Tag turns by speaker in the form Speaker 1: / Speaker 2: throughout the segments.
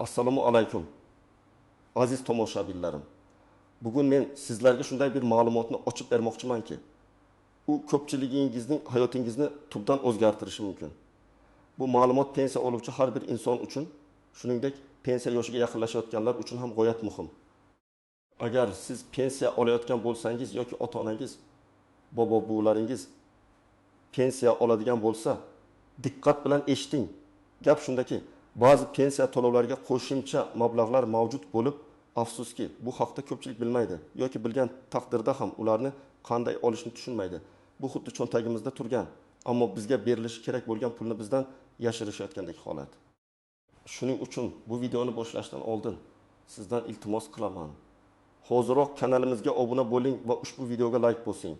Speaker 1: Assalomu alaykum. Aziz tomoshabinlarim. Bugun men sizlarga shunday bir ma'lumotni ochib bermoqchimanki, u ko'pchiligingizning hayotingizni tubdan o'zgartirishi mumkin. Bu ma'lumot pensiya oluvchi har bir inson uchun, shuningdek pensiya yoshiga yaqinlashayotganlar uchun ham g'oyat muhim. Agar siz pensiya olayotgan bo'lsangiz yoki ota-onangiz, bobo-buvlaringiz pensiya oladigan bo'lsa, diqqat bilan eshiting. Gap shundaki, ba'zi pensiya to'lovlariga qo'shimcha mablag'lar mavjud bo'lib, afsuski bu haqda ko'pchilik bilmaydi yoki bilgan taqdirda ham ularni qanday olishni tushunmaydi. Bu xuddi cho'ntagimizda turgan, ammo bizga berilishi kerak bo'lgan pulni bizdan yashirishayotgandek holat. Shuning uchun bu videoni boshlashdan oldin sizdan iltimos qilaman. Hoziroq kanalimizga obuna bo'ling va ushbu videoga like bosing.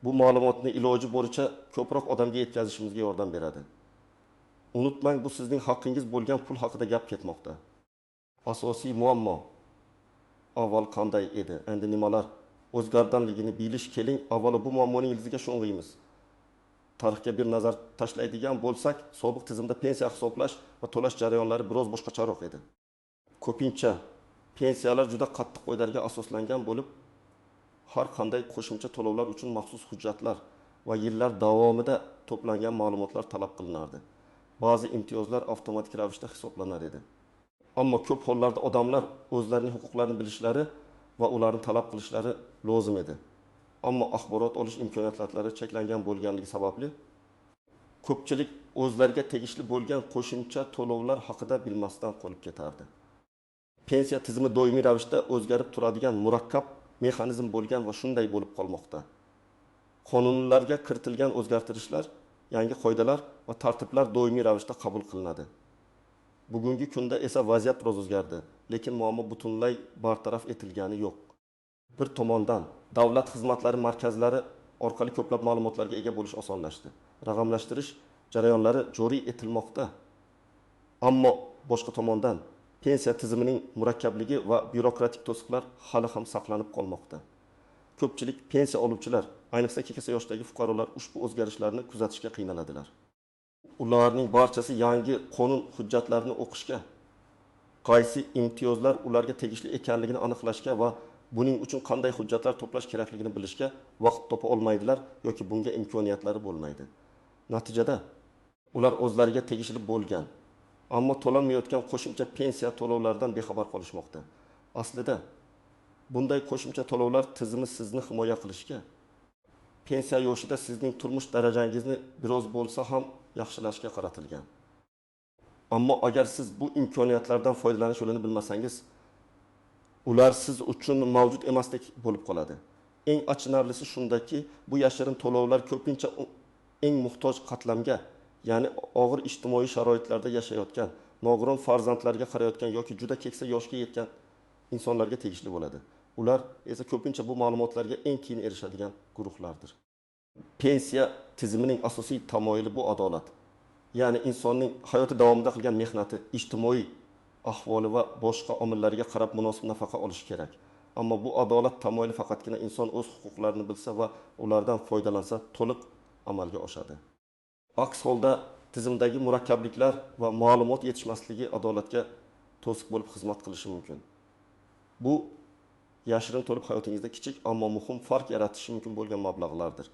Speaker 1: Bu ma'lumotni iloji boricha ko'proq odamga yetkazishimizga yordam beradi. Unutmang, bu sizning haqqingiz bo'lgan pul haqida gap ketmoqda. Asosiy muammo avval qanday edi, endi nimalar o'zgarganligini bilish keling. Avvalo bu muammoning ildiziga sho'ng'iymiz. Tarixga bir nazar tashlaydigan bo'lsak, sobiq tizimda pensiya hisoblash va to'lash jarayonlari biroz boshqacharoq edi. Ko'pincha pensiyalar juda qattiq qoidalarga asoslangan bo'lib, har qanday qo'shimcha to'lovlar uchun maxsus hujjatlar va yillar davomida to'plangan ma'lumotlar talab qilinardi. Ba'zi imtiyozlar avtomatik ravishda hisoblanar edi. Ammo ko'p hollarda odamlar o'zlarining huquqlarini bilishlari va ularni talab qilishlari lozim edi. Ammo axborot olish imkoniyatlari cheklangan bo'lganligi sababli ko'pchilik o'zlariga tegishli bo'lgan qo'shimcha to'lovlar haqida bilmasdan qolib ketardi. Pensiya tizimi doimiy ravishda o'zgarib turadigan murakkab mexanizm bo'lgan va shunday bo'lib qolmoqda. Qonunlarga kiritilgan o'zgartirishlar, yangi qoidalar va tartiblar doimiy ravishda qabul qilinadi. Bugungi kunda esa vaziyat biroz o'zgardi, lekin muammo butunlay bartaraf etilgani yo'q. Bir tomondan davlat xizmatlari markazlari orqali ko'plab ma'lumotlarga ega bo'lish osonlashdi. Raqamlashtirish jarayonlari joriy etilmoqda. Ammo boshqa tomondan pensiya tizimining murakkabligi va byurokratik to'siqlar hali ham saqlanib qolmoqda. Ko'pchilik pensiya oluvchilar, ayniqsa keksa yoshdagi fuqarolar ushbu o'zgarishlarni kuzatishga qiynaladilar. Ularning barchasi yangi qonun hujjatlarini o'qishga, qaysi imtiyozlar ularga tegishli ekanligini aniqlashga va buning uchun qanday hujjatlar to'plash kerakligini bilishga vaqt topa olmaydilar yoki bunga imkoniyatlari bo'lmaydi. Natijada ular o'zlariga tegishli bo'lgan, ammo to'lanmayotgan qo'shimcha pensiya to'lovlaridan bexabar qolishmoqda. Aslida bunday qo'shimcha to'lovlar tizimi sizni himoya qilishga, pensiya yoshida sizning turmush darajangizni biroz bo'lsa ham yaxshilashga qaratilgan. Ammo agar siz bu imkoniyatlardan foydalanish yo'lini bilmasangiz, ular siz uchun mavjud emasdek bo'lib qoladi. Eng achinarlisi shundaki, bu yashirin to'lovlar ko'pincha eng muhtoj qatlamga, ya'ni og'ir ijtimoiy sharoitlarda yashayotgan, nogiron farzandlarga qarayotgan yoki juda keksa yoshga yetgan insonlarga tegishli bo'ladi. Ular esa ko'pincha bu ma'lumotlarga eng keyin erishadigan guruhlardir. Pensiya tizimining asosiy tamoyili bu adolat. Ya'ni insonning hayoti davomida qilgan mehnati, ijtimoiy ahvoli va boshqa omillarga qarab munosib nafaqa olishi kerak. Ammo bu adolat tamoyili faqatgina inson o'z huquqlarini bilsa va ulardan foydalansa to'liq amalga oshadi. Aks holda tizimdagi murakkabliklar va ma'lumot yetishmasligi adolatga to'siq bo'lib xizmat qilishi mumkin. Bu yashirin to'lib hayotingizda kichik ammo muhim farq yaratishi mumkin bo'lgan mablag'lardir.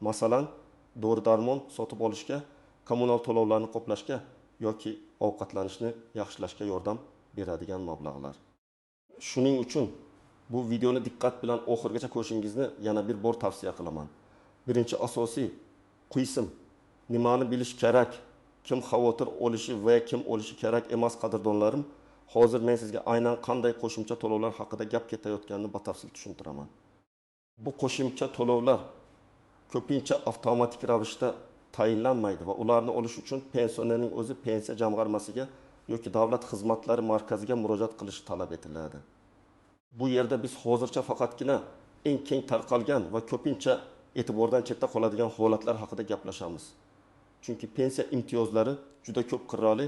Speaker 1: Masalan, dori-darmon sotib olishga, kommunal to'lovlarni qoplashga yoki ovqatlanishni yaxshilashga yordam beradigan mablag'lar. Shuning uchun bu videoni diqqat bilan oxirigacha ko'rishingizni yana bir bor tavsiya qilaman. Birinchi asosiy qisim, nimani bilish kerak, kim xavotir olishi va kim olishi kerak emas qadrdonlarim. Hozir men sizga aynan qanday qo'shimcha to'lovlar haqida gap ketayotganini batafsil tushuntiraman. Bu qo'shimcha to'lovlar ko'pincha avtomatik ravishda tayinlanmaydi va ularni olish uchun pensionerning o'zi pensiya jamg'armasiga yoki davlat xizmatlari markaziga murojaat qilishi talab etiladi. Bu yerda biz hozircha faqatgina eng keng tarqalgan va ko'pincha e'tibordan chetda qoladigan holatlar haqida gaplashamiz. Chunki pensiya imtiyozlari juda ko'p qirrali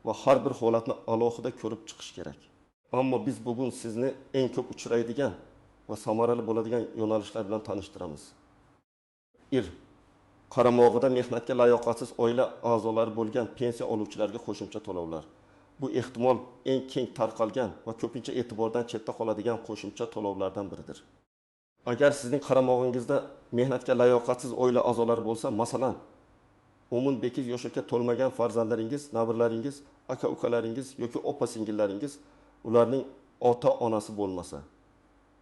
Speaker 1: va har bir holatni alohida ko'rib chiqish kerak. Ammo biz bugun sizni eng ko'p uchraydigan va samarali bo'ladigan yo'nalishlar bilan tanishtiramiz. Qaramog'ida mehnatga layoqatsiz oila a'zolari bo'lgan pensiya oluvchilarga qo'shimcha to'lovlar. Bu ehtimol eng keng tarqalgan va ko'pincha e'tibordan chetda qoladigan qo'shimcha to'lovlardan biridir. Agar sizning qaramog'ingizda mehnatga layoqatsiz oila a'zolari bo'lsa, masalan, 18 yoshga to'lmagan farzandlaringiz, nabiralaringiz, aka-ukalaringiz yoki opa-singillaringiz, ularning ota-onasi bo'lmasa,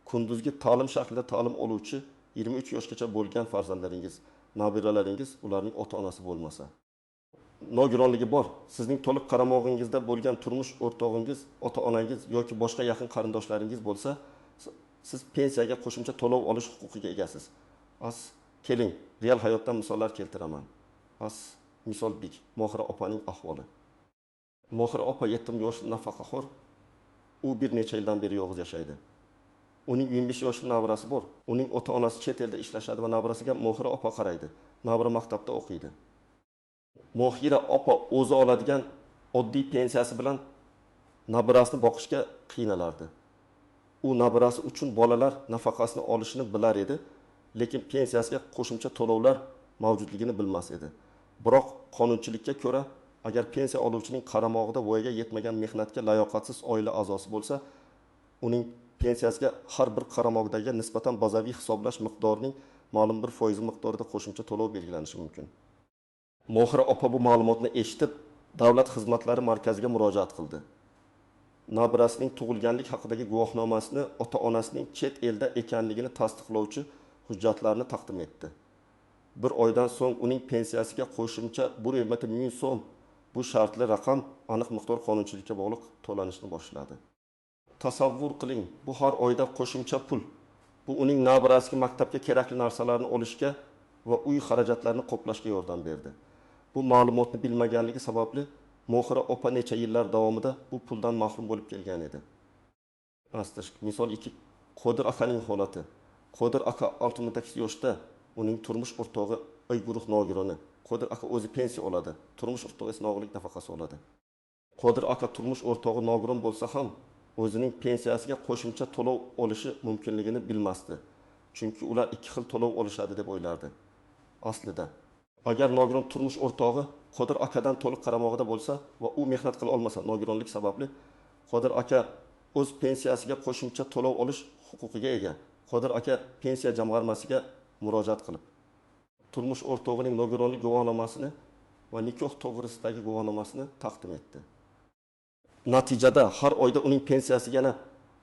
Speaker 1: kunduzgi ta'lim shaklida ta'lim oluvchi 23 yoshgacha bo'lgan farzandlaringiz, nabiralaringiz, ularning ota-onasi bo'lmasa, nogironligi bor, sizning to'liq qaramog'ingizda bo'lgan turmush o'rtog'ingiz, ota-onangiz yoki boshqa yaqin qarindoshlaringiz bo'lsa, siz pensiyaga qo'shimcha to'lov olish huquqiga egasiz. Keling, real hayotdan misollar keltiraman. Misol bik, Mohira opaning ahvoli. Mohira opa 7 yoshli nafaqaxo'r, u bir necha yildan beri yolg'iz yashaydi. Uning 25 yoshli nabirasi bor. Uning ota-onasi chet elda ishlashadi va nabirasiga Mohira opa qaraydi. Nabira maktabda o'qiydi. Mohira opa o'zi oladigan oddiy pensiyasi bilan nabirasini boqishga qiynalardi. U nabirasi uchun bolalar nafaqasini olishini bilar edi, lekin pensiyasiga qo'shimcha to'lovlar mavjudligini bilmas edi. Biroq qonunchilikka ko'ra, agar pensiya oluvchining qaramog'ida voyaga yetmagan mehnatga layoqatsiz oila a'zosi bo'lsa, uning pensiyasiga har bir qaramog'dagi nisbatan bazaviy hisoblash miqdorining ma'lum bir foizi miqdorida qo'shimcha to'lov belgilanishi mumkin. Mohira opa bu ma'lumotni eshitib, Davlat xizmatlari markaziga murojaat qildi. Nabirasining tug'ilganlik haqidagi guvohnomasini ota-onasining chet elda ekanligini tasdiqlovchi hujjatlarni taqdim etdi. Bir oydan so'ng uning pensiyasiga qo'shimcha 1,5 million so'm, bu shartli raqam aniq miqdor qonunchilikka bog'liq to'lanishni boshladi. Tasavvur qiling, bu har oyda qo'shimcha pul. Bu uning nabirasiga maktabga kerakli narsalarni olishga va uy xarajatlarini qoplashga yordam berdi. Bu ma'lumotni bilmaganligi sababli Mohira opa necha yillar davomida bu puldan mahrum bo'lib kelgan edi. Misol 2, Qodir akaning holati. Qodir aka 68 yoshda, uning turmush o'rtog'i oy guruh nogironi. Qodir aka o'zi pensiya oladi, turmush o'rtog'i esa nog'irlik nafaqasi oladi. Qodir aka turmush o'rtog'i nogiron bo'lsa ham, o'zining pensiyasiga qo'shimcha to'lov olishi mumkinligini bilmasdi. Chunki ular ikki xil to'lov olishadi deb o'ylardi. Aslida, agar nogiron turmush o'rtog'i Qodir akadan to'liq qaramog'ida bo'lsa va u mehnat qila olmasa nogironlik sababli, Qodir aka o'z pensiyasiga qo'shimcha to'lov olish huquqiga ega. Qodir aka pensiya jamg'armasiga murojaat qilib, turmush o'rtog'ining nogironlik guvohnomasini va nikoh to'g'risidagi guvohnomasini taqdim etdi. Natijada har oyda uning pensiyasiga yana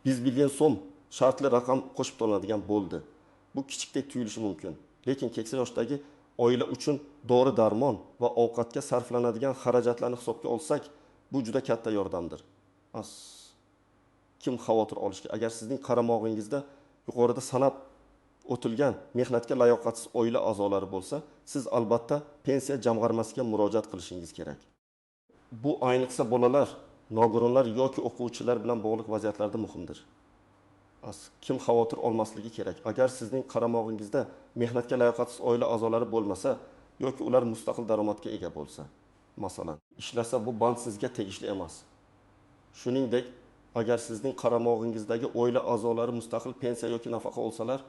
Speaker 1: 100 million so'm shartli raqam qo'shib to'lanadigan bo'ldi. Bu kichikdek tuyulishi mumkin, lekin keksa yoshdagi oila uchun dori-darmon va ovqatga sarflanadigan xarajatlarni hisobga olsak, bu juda katta yordamdir. Kim xavotir olishga? Agar sizning qaramog'ingizda yuqorida sanab o'tilgan mehnatga layoqatsiz oila a'zolari bo'lsa, siz albatta pensiya jamg'armasiga murojaat qilishingiz kerak. Bu ayniqsa bolalar, nogironlar yoki o'quvchilar bilan bog'liq vaziyatlarda muhimdir. Kim xavotir olmasligi kerak? Agar sizning qaramog'ingizda mehnatga layoqatsiz oila a'zolari bo'lmasa yoki ular mustaqil daromadga ega bo'lsa, masalan, ishlasa, bu band sizga tegishli emas. Shuningdek, agar sizning qaramog'ingizdagi oila a'zolari mustaqil pensiya yoki nafaqa olsalar,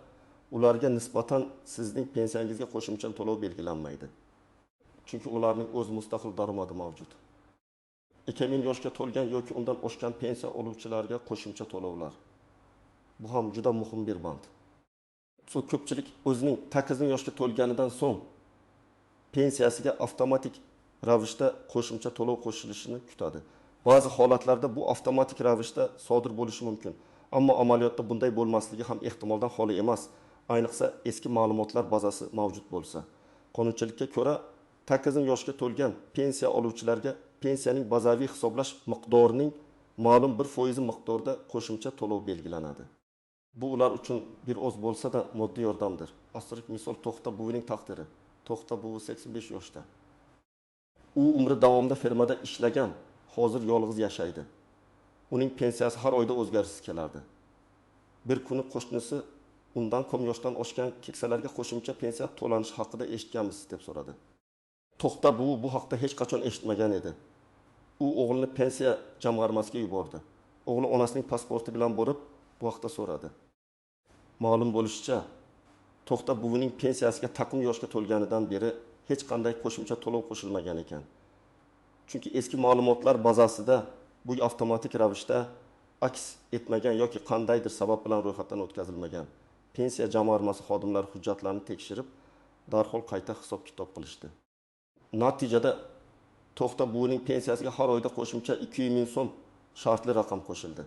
Speaker 1: ularga nisbatan sizning pensiyangizga qo'shimcha to'lov belgilanmaydi. Chunki ularning o'z mustaqil daromadi mavjud. 2000 yoshga to'lgan yoki undan oshgan pensiya oluvchilarga qo'shimcha to'lovlar. Bu ham juda muhim bir band. Ko'pchilik o'zining 8 yoshga to'lganidan so'ng pensiyasiga avtomatik ravishda qo'shimcha to'lov qo'shilishini kutadi. Ba'zi holatlarda bu avtomatik ravishda sodir bo'lishi mumkin, ammo amaliyotda bunday bo'lmasligi ham ehtimoldan xoli emas, ayniqsa eski ma'lumotlar bazasi mavjud bo'lsa. Qonunchilikka ko'ra 8 yoshga to'lgan pensiya oluvchilarga pensiyaning bazaviy hisoblash miqdorining ma'lum bir foizi miqdorida qo'shimcha to'lov belgilanadi. Bu ular uchun bir oz bo'lsa-da moddiy yordamdir. Misol To'xta buvining taqdiri. To'xta buvi 85 yoshda. U umri davomida fermada ishlagan, hozir yolg'iz yashaydi. Uning pensiyasi har oyda o'zgarishsiz kelardi. Bir kuni qo'shnisi undan kom yoshdan oshgan keksalarga qo'shimcha pensiya to'lanishi haqida eshitganmisiz deb so'radi. To'xta buvi bu haqda hech qachon eshitmagan edi. U o'g'lini pensiya jamg'armasiga yubordi. O'g'li onasining pasporti bilan borib, bu haqda so'radi. Ma'lum bo'lishicha, To'xta buvining pensiyasiga taqim yoshga to'lganidan beri hech qanday qo'shimcha to'lov qo'shilmagan ekan. Chunki eski ma'lumotlar bazasida bu avtomatik ravishda aks etmagan yoki qandaydir sabab bilan ro'yxatdan o'tkazilmagan pensiya jamg'armasi xodimlari hujjatlarini tekshirib, darhol qayta hisob kitob qilishdi. Natijada To'xta buvining pensiyasiga har oyda qo'shimcha 200 ming so'm shartli raqam qo'shildi.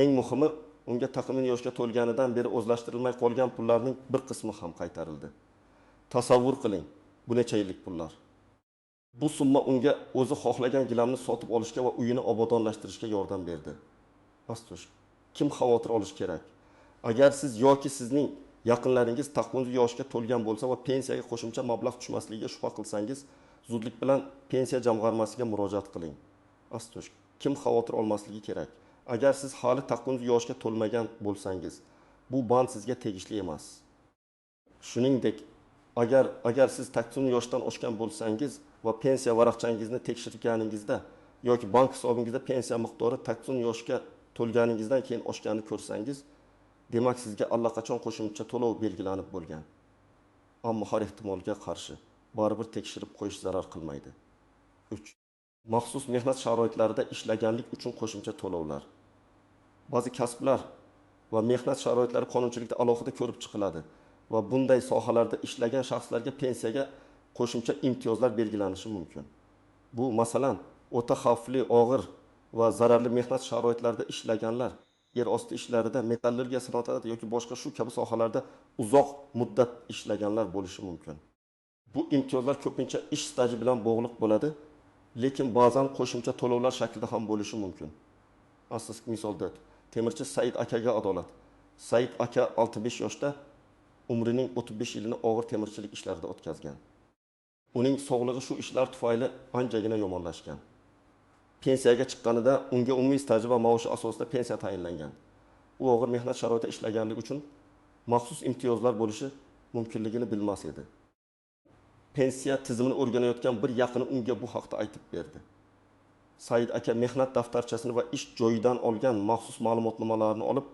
Speaker 1: Eng muhimi, unga taxminan yoshga to'lganidan beri o'zlashtirilmay qolgan pullarning bir qismi ham qaytarildi. Tasavvur qiling, bu necha yillik pullar. Bu summa unga o'zi xohlagan gilamni sotib olishga va uyini obodonlashtirishga yordam berdi. Astosh, kim xavotir olish kerak? Agar siz yoki sizning yaqinlaringiz taqvimli yoshga to'lgan bo'lsa va pensiyaga qo'shimcha mablag' tushmasligiga shubha qilsangiz, zudlik bilan pensiya jamg'armasiga murojaat qiling. Astosh, kim xavotir olmasligi kerak? Agar siz hali taqvimli yoshga to'lmagan bo'lsangiz, bu band sizga tegishli emas. Shuningdek, agar siz taqvimli yoshdan oshgan bo'lsangiz va pensiya varaqchangizni tekshirganingizda yoki bank hisobingizda pensiya miqdori taqvimli yoshga to'lganingizdan keyin oshganini ko'rsangiz, demak sizga allaqachon qo'shimcha to'lov belgilanib bo'lgan. Ammo har ehtimolga qarshi baribir tekshirib qo'yish zarar qilmaydi. 3. Maxsus mehnat sharoitlarida ishlaganlik uchun qo'shimcha to'lovlar. Ba'zi kasblar va mehnat sharoitlari qonunchilikda alohida ko'rib chiqiladi va bunday sohalarda ishlagan shaxslarga pensiyaga qo'shimcha imtiyozlar belgilanishi mumkin. Bu masalan, o'ta xavfli, og'ir va zararli mehnat sharoitlarida ishlaganlar, yer osti ishlarida, metallurgiya sanoatida yoki boshqa shu kabi sohalarda uzoq muddat ishlaganlar bo'lishi mumkin. Bu imtiyozlar ko'pincha ish staji bilan bog'liq bo'ladi, lekin ba'zan qo'shimcha to'lovlar shaklida ham bo'lishi mumkin. Asosiy misolda temirchi Said akaga adolat. Said aka 65 yoshda umrining 35 yilini og'ir temirchilik ishlarida o'tkazgan. Uning sog'lig'i shu ishlar tufayli anchagina yomonlashgan. Pensiyaga chiqqanida unga umumiy staji va maoshi asosida pensiya tayinlangan. U og'ir mehnat sharoitida ishlaganligi uchun maxsus imtiyozlar bo'lishi mumkinligini bilmas edi. Pensiya tizimini o'rganayotgan bir yaqini unga bu haqda aytib berdi. Said aka mehnat daftarchasini va ish joyidan olgan maxsus ma'lumotnomalarni olib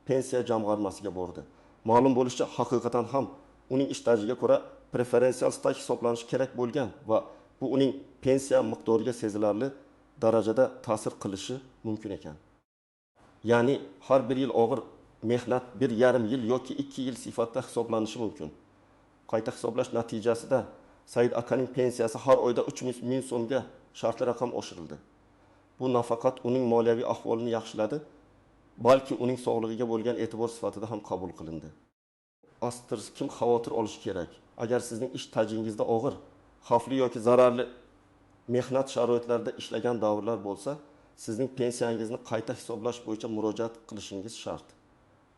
Speaker 1: pensiya jamg'armasiga bordi. Ma'lum bo'lishicha, haqiqatan ham uning ish stajiga ko'ra preferensial staj hisoblanishi kerak bo'lgan va bu uning pensiya miqdoriga sezilarli darajada ta'sir qilishi mumkin ekan. Ya'ni har bir yil og'ir mehnat 1,5 yil yoki 2 yil sifatida hisoblanishi mumkin. Qayta hisoblash natijasida Said akaning pensiyasi har oyda 300 ming so'mga shartli raqam oshirildi. Bu nafaqat uning moliyaviy ahvolini yaxshiladi, balki uning sog'lig'iga bo'lgan e'tibor sifatida ham qabul qilindi. Astir kim xavotir olishi kerak? Agar sizning ish tajingizda og'ir, xavfli yoki zararli mehnat sharoitlarida ishlagan davrlar bo'lsa, sizning pensiyangizni qayta hisoblash bo'yicha murojaat qilishingiz shart.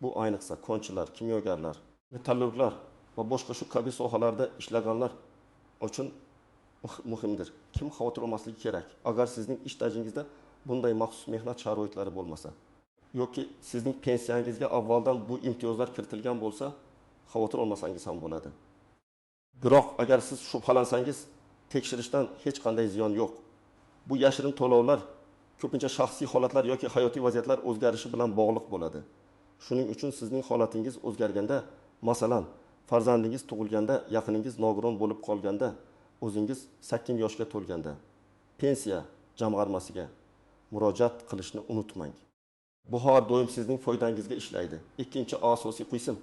Speaker 1: Bu ayniqsa konchilar, kimyogarlar, metallurglar va boshqa shu kabi sohalarda ishlaganlar uchun muhimdir. Kim xavotir olmasligi kerak? Agar sizning ish tajingizda bunday maxsus mehnat sharoitlari bo'lmasa yoki sizning pensiyangizga avvaldan bu imtiyozlar kiritilgan bo'lsa, xavotir olmasangiz ham bo'ladi. Biroq agar siz shubhalansangiz, tekshirishdan hech qanday ziyon yo'q. Bu yashirin to'lovlar ko'pincha shaxsiy holatlar yoki hayotiy vaziyatlar o'zgarishi bilan bog'liq bo'ladi. Shuning uchun sizning holatingiz o'zgarganda, masalan, farzandingiz tug'ilganda, yaqiningiz nogiron bo'lib qolganda, o'zingiz 8 yoshga to'lganda pensiya jamg'armasiga murojaat qilishni unutmang. Bu har doim sizning foydangizga ishlaydi. Ikkinchi asosiy qism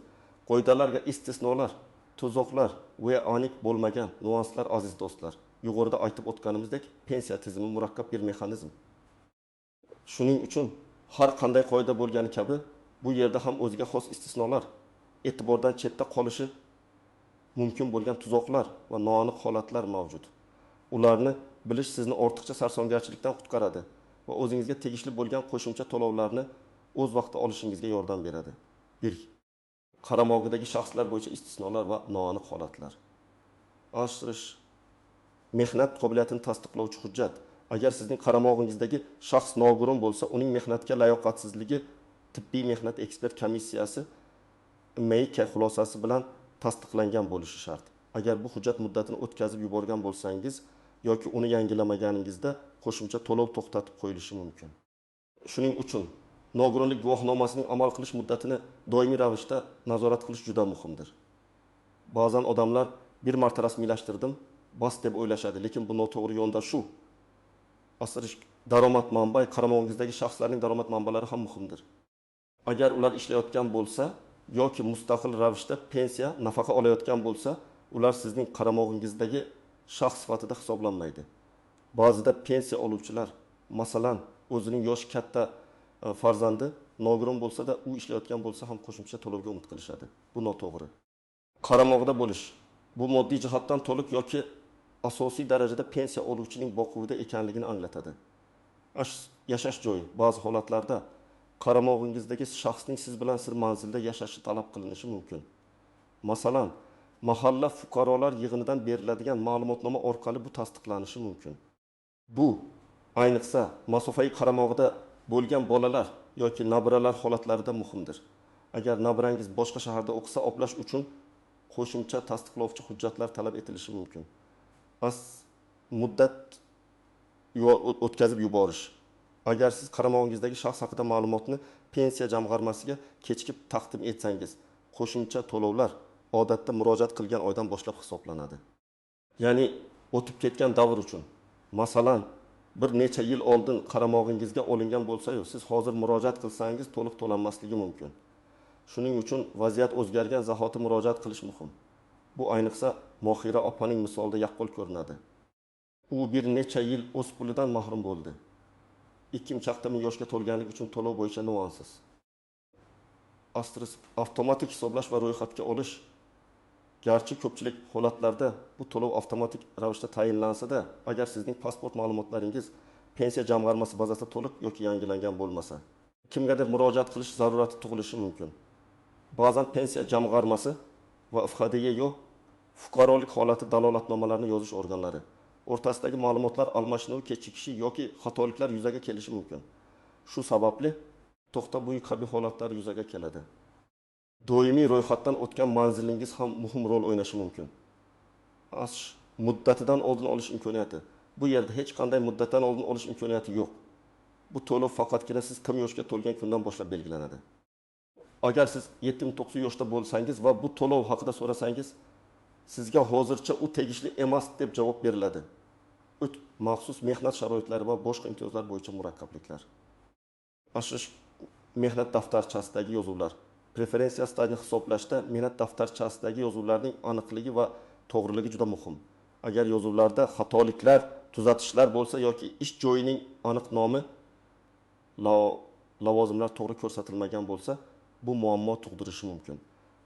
Speaker 1: qoidalarga istisnolar, tuzoqlar va aniq bo'lmagan nuanslar aziz do'stlar. Yuqorida aytib o'tganimizdek, pensiya tizimi murakkab bir mexanizm. Shuning uchun har qanday qoida bo'lgani kabi, bu yerda ham o'ziga xos istisnolar, e'tibordan chetda qolishi mumkin bo'lgan tuzoqlar va noaniq holatlar mavjud. Ularni bilish sizni ortiqcha sarsongarchilikdan qutqaradi va o'zingizga tegishli bo'lgan qo'shimcha to'lovlarni o'z vaqtida olishingizga yordam beradi. 1. Qaramog'idagi shaxslar bo'yicha istisnolar va noaniq holatlar. Ashtirish mehnat qobiliyatini tasdiqlovchi hujjat. Agar sizning qaramog'ingizdagi shaxs nogiron bo'lsa, uning mehnatga layoqatsizligi tibbiy mehnat ekspert komissiyasi MIK xulosasi bilan tasdiqlangan bo'lishi shart. Agar bu hujjat muddatini o'tkazib yuborgan bo'lsangiz yoki uni yangilamaganingizda qo'shimcha to'lov to'xtatib qo'yilishi mumkin. Shuning uchun nogironlik guvohnomasining amal qilish muddatini doimiy ravishda nazorat qilish juda muhimdir. Ba'zan odamlar bir marta rasmiylashtirdim, bas deb o'ylashadi, lekin bu noto'g'ri yondashuv. Asrish daromad manbai qaramog'ingizdagi shaxslarning daromad manbalari ham muhimdir. Agar ular ishlayotgan bo'lsa yoki mustaqil ravishda pensiya, nafaqa olayotgan bo'lsa, ular sizning qaramog'ingizdagi shaxs sifatida hisoblanmaydi. Ba'zida pensiya oluvchilar, masalan, o'zining yoshi katta farzandi nogiron bo'lsa-da, u ishlayotgan bo'lsa ham qo'shimcha to'lovga umid qilishadi. Bu noto'g'ri. Qaramog'ida bo'lish bu moddiy jihatdan to'liq yoki asosiy darajada pensiya oluvchining boquvida ekanligini anglatadi. Yashash joyi ba'zi holatlarda qaramog'ingizdagi shaxsning siz bilan sir manzilda yashashi talab qilinishi mumkin. Masalan, mahalla fuqarolar yig'inidan beriladigan ma'lumotnoma orqali bu tasdiqlanishi mumkin. Bu ayniqsa masofaviy qaramog'ida bo'lgan bolalar yoki nabiralar holatlarida muhimdir. Agar nabirangiz boshqa shaharda o'qisa, oplash uchun qo'shimcha tasdiqlovchi hujjatlar talab etilishi mumkin. Muddat o'tkazib yuborish. Agar siz qaramog'ingizdagi shaxs haqida ma'lumotni pensiya jamg'armasiga kechikib taqdim etsangiz, qo'shimcha to'lovlar odatda murojaat qilgan oydan boshlab hisoblanadi. Ya'ni o'tib ketgan davr uchun. Masalan, bir necha yil oldin qaramog'ingizga olingan bo'lsa-yu, siz hozir murojaat qilsangiz to'liq to'lanmasligi mumkin. Shuning uchun vaziyat o'zgargan zahoti murojaat qilish muhim. Bu ayniqsa Mohira opaning misolida yaqqol ko'rinadi. U bir necha yil o'z pulidan mahrum bo'ldi. 2,5 yoshga to'lganlik uchun to'lov bo'yicha nuansiz. Avtomatik hisoblash va ro'yxatga olish. Garchi ko'pchilik holatlarda bu to'lov avtomatik ravishda tayinlansa-da, agar sizning pasport ma'lumotlaringiz pensiya jamg'armasi bazasida to'liq yoki yangilangan bo'lmasa, kimgadir murojaat qilish zarurati tug'ilishi mumkin. Ba'zan pensiya jamg'armasi va FHDYO fuqarolik holati dalolatnomalarini yozish organlari o'rtasidagi ma'lumotlar almashinuvi kechikishi yoki xatoliklar yuzaga kelishi mumkin. Shu sababli to'xtabuyi kabi holatlar yuzaga keladi. Doimiy ro'yxatdan o'tgan manzilingiz ham muhim rol o'ynashi mumkin. Muddatidan oldin olish imkoniyati. Bu yerda hech qanday muddatdan oldin olish imkoniyati yo'q. Bu to'lov faqatgina siz 40 yoshga to'lgan kundan boshlab belgilanadi. Agar siz 7-9 yoshda bo'lsangiz va bu to'lov haqida so'rasangiz, sizga hozircha u tegishli emas deb javob beriladi. Maxsus mehnat sharoitlari va boshqa imtiyozlar bo'yicha murakkabliklar. Mehnat daftarchasidagi yozuvlar. Preferensiya stajini hisoblashda mehnat daftarchasidagi yozuvlarning aniqligi va to'g'riligi juda muhim. Agar yozuvlarda xatoliklar, tuzatishlar bo'lsa yoki ish joyining aniq nomi, lavozimlar to'g'ri ko'rsatilmagan bo'lsa, bu muammo tug'dirishi mumkin.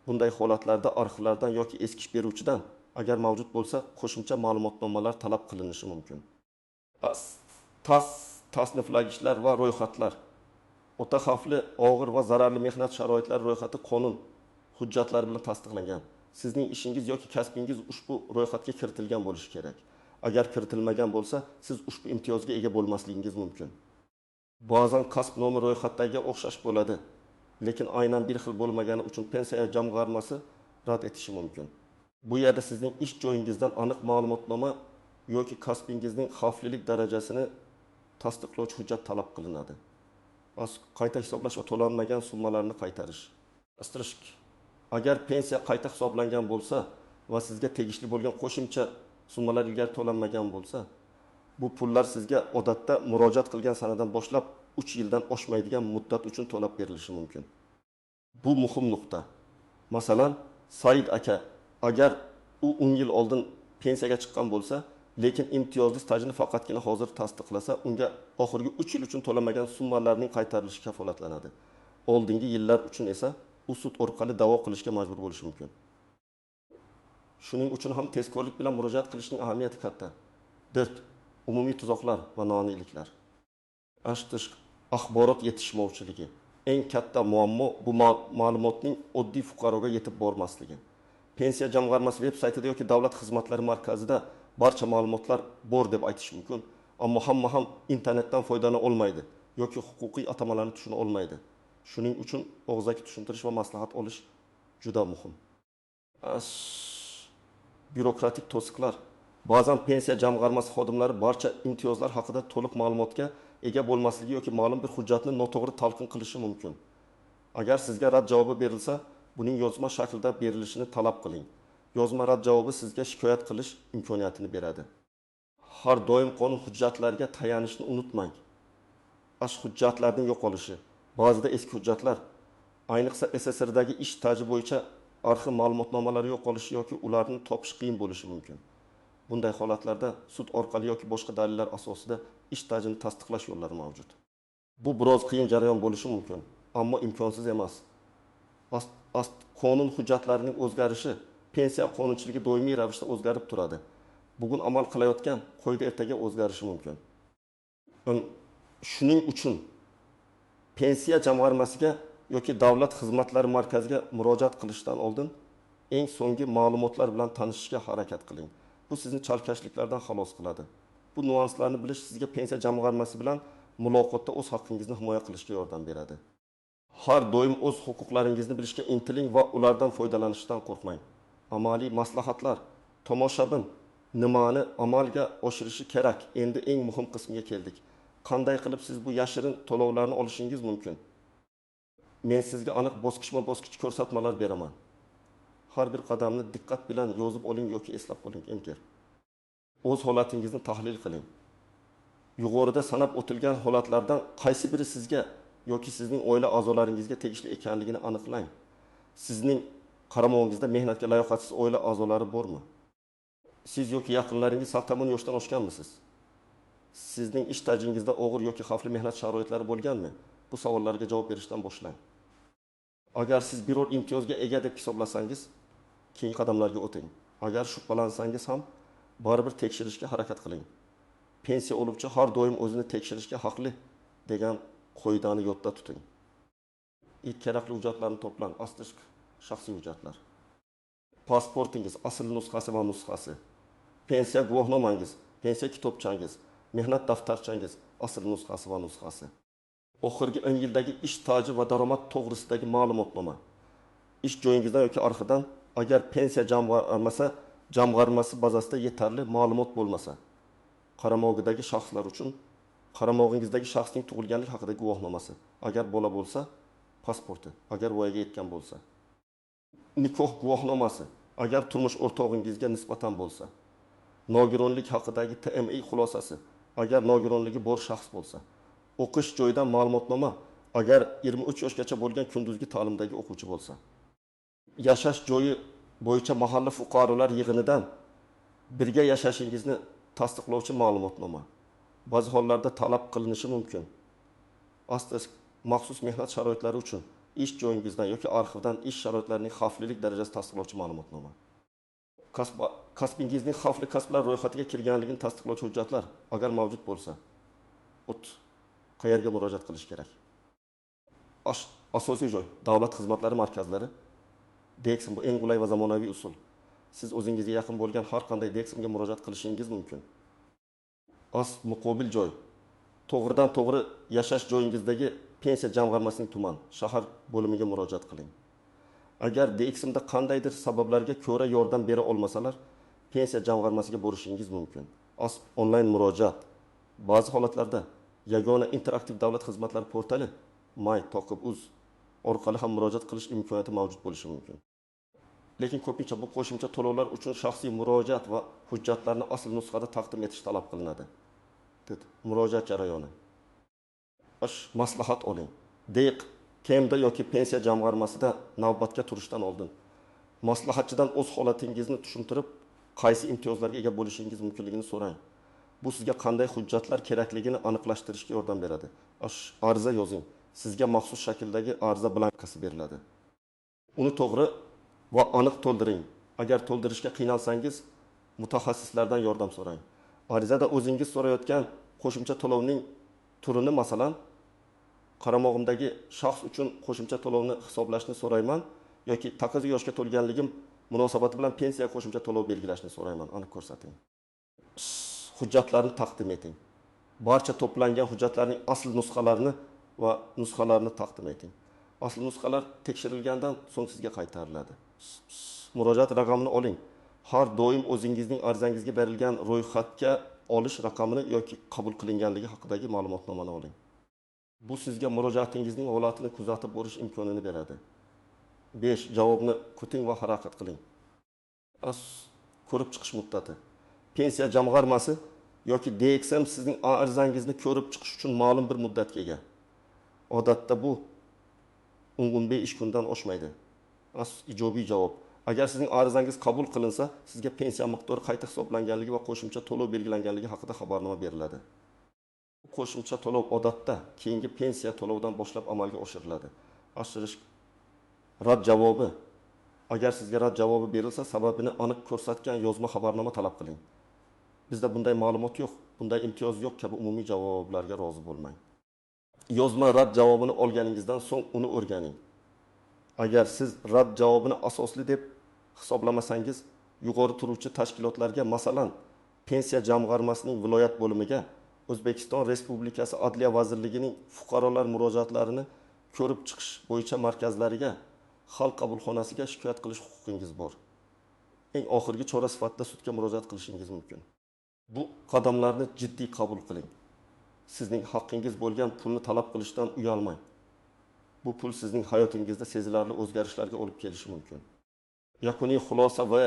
Speaker 1: Bunday holatlarda arxivlardan yoki eskish beruvchidan agar mavjud bo'lsa, qo'shimcha ma'lumotnomalar talab qilinishi mumkin. Tasniflagichlar va ro'yxatlar. O'ta xavfli, og'ir va zararli mehnat sharoitlari ro'yxati qonun hujjatlari bilan tasdiqlangan. Sizning ishingiz yoki kasbingiz ushbu ro'yxatga kiritilgan bo'lishi kerak. Agar kiritilmagan bo'lsa, siz ushbu imtiyozga ega bo'lmasligingiz mumkin. Ba'zan kasb nomi ro'yxatdagi o'xshash bo'ladi, lekin aynan bir xil bo'lmagani uchun pensiya jamg'armasi rad etishi mumkin. Bu yerda sizning ish joyingizdan aniq ma'lumotnoma yoki kasbingizning xavflilik darajasini tasdiqlovchi hujjat talab qilinadi. Qayta hisoblash va to'lanmagan summalarni qaytarish. Agar pensiya qayta hisoblangan bo'lsa va sizga tegishli bo'lgan qo'shimcha summalar ilgari to'lanmagan bo'lsa, bu pullar sizga odatda murojaat qilgan sanadan boshlab 3 yildan oshmaydigan muddat uchun to'lab berilishi mumkin. Bu muhim nuqta. Masalan, Said aka agar u 10 yil oldin pensiyaga chiqqan bo'lsa, lekin imtiyozli stajini faqatgina hozir tasdiqlasa, unga oxirgi 3 yil uchun to'lamagan summalarning qaytarilishi kafolatlanadi. Oldingi yillar uchun esa u sud orqali da'vo qilishga majbur bo'lishi mumkin. Shuning uchun ham tezkorlik bilan murojaat qilishning ahamiyati katta. Umumiy tuzoqlar va noaniqliklar. Axborot yetishmovchiligi. Eng katta muammo bu ma'lumotning oddiy fuqaroga yetib bormasligi. Pensiya jamg'armasi veb-saytida yoki davlat xizmatlari markazida barcha ma'lumotlar bor deb aytish mumkin, ammo hamma ham internetdan foydalana olmaydi yoki huquqiy atamalarni tushuna olmaydi. Shuning uchun og'zaki tushuntirish va maslahat olish juda muhim. Bürokratik to'siqlar. Ba'zan pensiya jamg'armasi xodimlari barcha imtiyozlar haqida to'liq ma'lumotga ega bo'lmasligi yoki ma'lum bir hujjatni noto'g'ri talqin qilishi mumkin. Agar sizga rad javobi berilsa, buning yozma shaklda berilishini talab qiling. Yozma rad javobi sizga shikoyat qilish imkoniyatini beradi. Har doim qonun hujjatlariga tayanishni unutmang. hujjatlarning yo'qolishi, ba'zida eski hujjatlar, ayniqsa SSRdagi ish staji bo'yicha arxiv ma'lumotnomalari yo'qolishi yoki ularni topish qiyin bo'lishi mumkin. Bunday holatlarda sud orqali yoki boshqa dalillar asosida ish stajini tasdiqlash yo'llari mavjud. Bu biroz qiyin jarayon bo'lishi mumkin, ammo imkonsiz emas. Qonun hujjatlarining o'zgarishi pensiya qonunchiligi doimiy ravishda o'zgarib turadi. Bugun amal qilayotgan qo'yda ertaga o'zgarishi mumkin. Shuning uchun pensiya jamg'armasiga yoki davlat xizmatlari markaziga murojaat qilishdan oldin eng so'nggi ma'lumotlar bilan tanishishga harakat qiling. Bu sizni chalkashliklardan xalos qiladi. Bu nuanslarni bilish sizga pensiya jamg'armasi bilan muloqotda o'z haqqingizni himoya qilishga yordam beradi. Har doim o'z huquqlaringizni bilishga intiling va ulardan foydalanishdan qo'rqmang. Amaliy maslahatlar, tomoshabin nimani amalga oshirishi kerak? Endi eng muhim qismiga keldik. Qanday qilib siz bu yashirin to'lovlarni olishingiz mumkin? Men sizga aniq bosqichma-bosqich ko'rsatmalar beraman. Har bir qadamni diqqat bilan yozib oling yoki eslab qoling. O'z holatingizni tahlil qiling. Yuqorida sanab o'tilgan holatlardan qaysi biri sizga yoki sizning oila a'zolaringizga tegishli ekanligini aniqlang. Sizning qaramog'ingizda mehnatga layoqatsiz oila a'zolari bormi? Siz yoki yaqinlaringiz 80 yoshdan oshganmisiz? Sizning ish tajribangizda og'ir yoki xavfli mehnat sharoitlari bo'lganmi? Bu savollarga javob berishdan boshlang. Agar siz biror imtiyozga ega deb hisoblasangiz, keyingi qadamlarga o'ting. Agar shubhalansangiz ham baribir tekshirishga harakat qiling. Pensiya oluvchi har doim o'zini tekshirishga haqli degan qoidani yodda tuting. Ilk kerakli hujjatlarni to'plang. Asl shaxsiy hujjatlar. Pasportingiz, asl nusxasi va nusxasi. Pensiya guvohnomangiz, pensiya kitobchangiz, mehnat daftarchangiz, asl nusxasi va nusxasi. Oxirgi 10 yildagi ish staji va daromad to'g'risidagi ma'lumotnoma. Ish joyingizdan yoki arxidan agar pensiya jamg'armasi bazasida yetarli ma'lumot bo'lmasa, qaramog'idagi shaxslar uchun qaramog'ingizdagi shaxsning tug'ilganlik haqidagi guvohnomasi, agar bola bo'lsa, pasporti, agar voyaga yetgan bo'lsa, nikoh guvohnomasi, agar turmush o'rtog'ingizga nisbatan bo'lsa, nogironlik haqidagi TMI xulosasi, agar nogironligi bor shaxs bo'lsa, o'qish joyidan ma'lumotnoma, agar 23 yoshgacha bo'lgan kunduzgi ta'limdagi o'quvchi bo'lsa, yashash joyi bo'yicha mahalla fuqarolar yig'inidan birga yashashingizni tasdiqlovchi ma'lumotnoma. Ba'zi hollarda talab qilinishi mumkin. Maxsus mehnat sharoitlari uchun ish joyingizdan yoki arxivdan ish sharoitlarining xavflilik darajasini tasdiqlovchi ma'lumotnoma. Kasbingizning xavfli kasblar ro'yxatiga kirganligini tasdiqlovchi hujjatlar agar mavjud bo'lsa, qayerga murojaat qilish kerak? Asosiy joy davlat xizmatlari markazlari. DEXIM bu eng qulay va zamonaviy usul. Siz o'zingizga yaqin bo'lgan har qanday DEXIMga murojaat qilishingiz mumkin. Muqobil joy. To'g'ridan to'g'ri yashash joyingizdagi pensiya jamg'armasining tuman, shahar bo'limiga murojaat qiling. Agar DEXIMda qandaydir sabablarga ko'ra yordam bera olmasalar, pensiya jamg'armasiga borishingiz mumkin. Onlayn murojaat. Ba'zi holatlarda yagona interaktiv davlat xizmatlari portali my.uz orqali ham murojaat qilish imkoniyati mavjud bo'lishi mumkin. Lekin ko'pincha bu qo'shimcha to'lovlar uchun shaxsiy murojaat va hujjatlarni asl nusxada taqdim etish talab qilinadi. Murojaat jarayoni. Maslahat oling. KEMda yoki pensiya jamg'armasida navbatga turishdan oldin maslahatchidan o'z holatingizni tushuntirib, qaysi imtiyozlarga ega bo'lishingiz mumkinligini so'rang. Bu sizga qanday hujjatlar kerakligini aniqlashtirishga yordam beradi. Ariza yozing. Sizga maxsus shakldagi ariza blankasi beriladi. Uni to'g'ri va aniq to'ldiring. Agar to'ldirishga qiynalsangiz, mutaxassislardan yordam so'rang. Arizada o'zingiz so'rayotgan qo'shimcha to'lovning turini, masalan, qaramog'imdagi shaxs uchun qo'shimcha to'lovni hisoblashni so'rayman yoki taqozo yoshga to'lganligim munosabati bilan pensiya qo'shimcha to'lov belgilashni so'rayman, aniq ko'rsating. Hujjatlarni taqdim eting. Barcha to'plangan hujjatlarning asl nusxalarini va nusxalarini taqdim eting. Asl nusxalar tekshirilgandan so'ng sizga qaytariladi. Murojaat raqamini oling. Har doim o'zingizning arizangizga berilgan ro'yxatga olish raqamini yoki qabul qilinganligi haqidagi ma'lumotnomani oling. Bu sizga murojaatingizning holatini kuzatib borish imkonini beradi. 5. Javobni kuting va harakat qiling. Ko'rib chiqish muddati. Pensiya jamg'armasi yoki DXM sizning arizangizni ko'rib chiqish uchun ma'lum bir muddatga ega. Odatda bu 15 kundan oshmaydi. Ijobiy javob. Agar sizning arizangiz qabul qilinsa, sizga pensiya miqdori qayta hisoblanganligi va qo'shimcha to'lov belgilanganligi haqida xabarnoma beriladi. Qo'shimcha to'lov odatda keyingi pensiya to'lovidan boshlab amalga oshiriladi. Oshirish rad javobi. Agar sizga rad javobi berilsa, sababini aniq ko'rsatgan yozma xabarnoma talab qiling. Bizda bunday ma'lumot yo'q, bunday imtiyoz yo'q kabi umumiy javoblarga rozi bo'lmang. Yozma rad javobini olganingizdan so'ng uni o'rganing. Agar siz rad javobini asosli deb hisoblamasangiz, yuqori turuvchi tashkilotlarga, masalan, pensiya jamg'armasining viloyat bo'limiga, O'zbekiston Respublikasi Adliya vazirligining fuqarolar murojaatlarini ko'rib chiqish bo'yicha markazlariga, xalq qabulxonasiga shikoyat qilish huquqingiz bor. Eng oxirgi chora sifatida sudga murojaat qilishingiz mumkin. Bu qadamlarni jiddiy qabul qiling. Sizning haqqingiz bo'lgan pulni talab qilishdan uyalmang. Bu pul sizning hayotingizda sezilarli o'zgarishlarga olib kelishi mumkin. Yakuniy xulosa va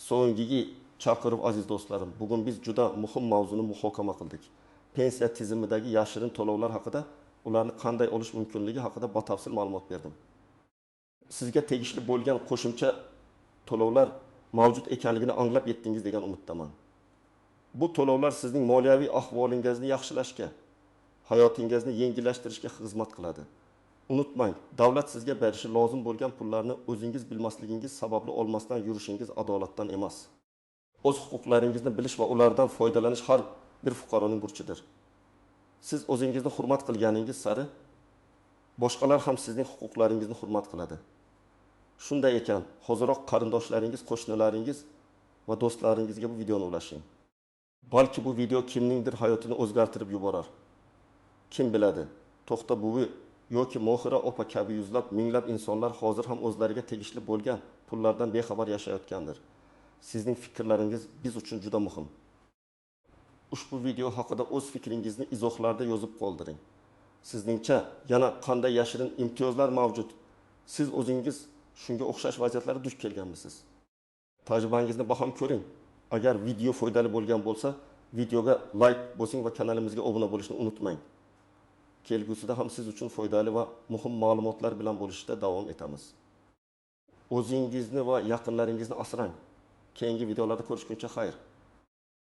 Speaker 1: so'nggi chaqiruv aziz do'stlarim, bugun biz juda muhim mavzuni muhokama qildik. Pensiya tizimidagi yashirin to'lovlar haqida, ularni qanday olish mumkinligi haqida batafsil ma'lumot berdim. Sizga tegishli bo'lgan qo'shimcha to'lovlar mavjud ekanligini anglab yetdingiz degan umiddaman. Bu to'lovlar sizning moliyaviy ahvolingizni yaxshilashga, hayotingizni yengillashtirishga xizmat qiladi. Unutmang, davlat sizga berishi lozim bo'lgan pullarni o'zingiz bilmasligingiz sababli olmasdan yurishingiz adolatdan emas. O'z huquqlaringizni bilish va ulardan foydalanish har bir fuqaroning burchidir. Siz o'zingizni hurmat qilganingiz sari, boshqalar ham sizning huquqlaringizni hurmat qiladi. Shunday ekan, hoziroq qarindoshlaringiz, qo'shnilaringiz va do'stlaringizga bu videoni ulashing. Balki bu video kimningdir hayotini o'zgartirib yuborar. Kim biladi? To'xta buvi yoki Mohira opa kabi yuzlab, minglab insonlar hozir ham o'zlariga tegishli bo'lgan pullardan bexabar yashayotgandir. Sizning fikrlaringiz biz uchun juda muhim. Ushbu video haqida o'z fikringizni izohlarda yozib qoldiring. Sizningcha yana qanday yashirin imtiyozlar mavjud? Siz o'zingiz shunga o'xshash vaziyatlarga duch kelganmisiz? Tajribangizni baham ko'ring. Agar video foydali bo'lgan bo'lsa, videoga like bosing va kanalimizga obuna bo'lishni unutmang. Kelgusida ham siz uchun foydali va muhim ma'lumotlar bilan bo'lishda davom etamiz. O'zingizni va yaqinlaringizni asrang. Keyingi videolarda ko'rishguncha xayr.